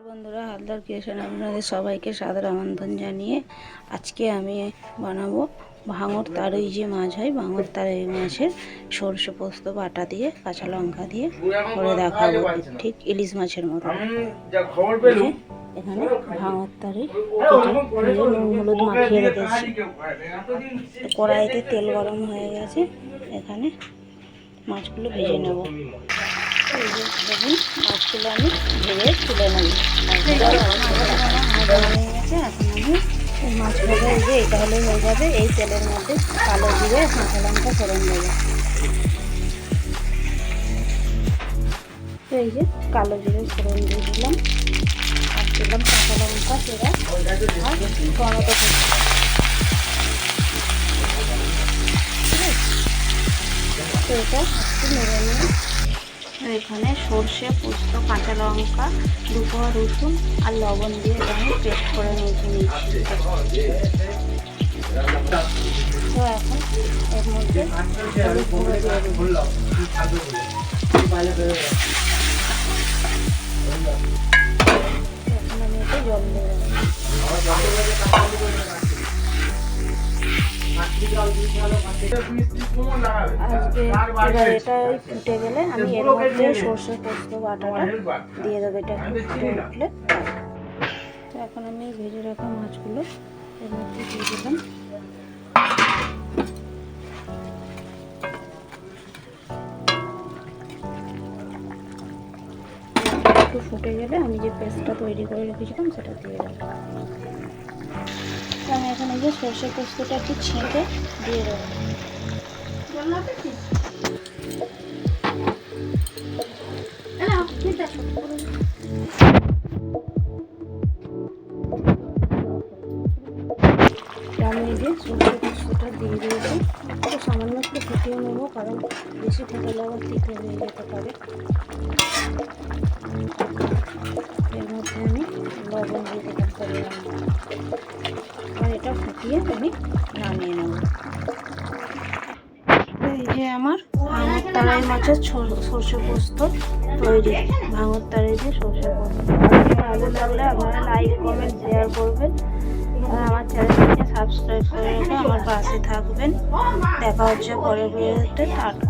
বন্ধুরা, হালদার ক্রিয়েশন আপনাদের সবাইকে সাদর আমন্ত্রণ জানিয়ে আজকে আমি বানাবো ভাঙর তারই যে মাছ হয়, ভাঙর তারই মাছের সরষে পোস্ত বাটা দিয়ে কাঁচা লঙ্কা দিয়ে করে দেখাবো, ঠিক ইলিশ মাছের মতো। এখানে ভাঙর তারই কেটে নুন হলুদ মাখিয়ে রেখেছি। কড়াইতে তেল গরম হয়ে গেছে, এখানে মাছগুলো ভেজে নেব। এই যে দেখুন, মাছগুলো আমি ভেজে তুলে নেব। হয়ে গেছে, এখন আমি এই মাছ ভেজে এই যে এটা হলে হয়ে যাবে। এই তেলের মধ্যে কালো জিরে কাঁচা লঙ্কা ফোড়ন দেবো। তো এই যে কালো জিরে ফোড়ন দিয়ে দিলাম, আর দিলাম কাঁচা লঙ্কা চেরা আর টমেটো কুচি। তো এটা একটু নেড়ে নিয়ে এখানে সর্ষে পোস্ত কাঁচা লঙ্কা দুপোয়া রসুন আর লবণ দিয়ে এটা আমি পেস্ট করে নিয়েছি। তো এখন এর মধ্যে হলুদ গুঁড়ো দিয়ে দেবো। এখন আমি এতে জল দেবো। এবার এটা ফুটে গেলে আমি এর মধ্যে সর্ষে পোস্ত বাটাটা দিয়ে দেবো। এটা একটু ফুটে উঠলে, তো এখন আমি ভেজে রাখা মাছগুলো এর মধ্যে দিয়ে দিলাম। একটু ফুটে গেলে আমি যে পেস্টটা তৈরি করে রেখেছিলাম সেটা দিয়ে দেবো। আমি এখন এই যে সর্ষে পোস্তটা একটু ছেঁকে দিয়ে দেবো। আমি এই যে সর্ষে পোস্তটা দিয়ে দিয়েছি, তো সামান্য একটু ফুটিয়ে নেবো, কারণ বেশি ফুটালে আবার তিতে হয়ে যেতে পারে। এর মধ্যে আমি লবণ দিয়ে দিলাম পরিমাণ, আর এটা ফুটিয়ে আমি নামিয়ে নেব। এই যে আমার ভাঙর তারাই মাছের সর্ষে পোস্ত তৈরি। ভাঙর তারাই যে সর্ষে পোস্ত ভালো লাগলে আপনারা লাইক কমেন্ট শেয়ার করবেন, আর আমার চ্যানেলটিকে সাবস্ক্রাইব করে রেখে আমার পাশে থাকবেন। দেখা হচ্ছে পরের ভিডিওতে। টাটা।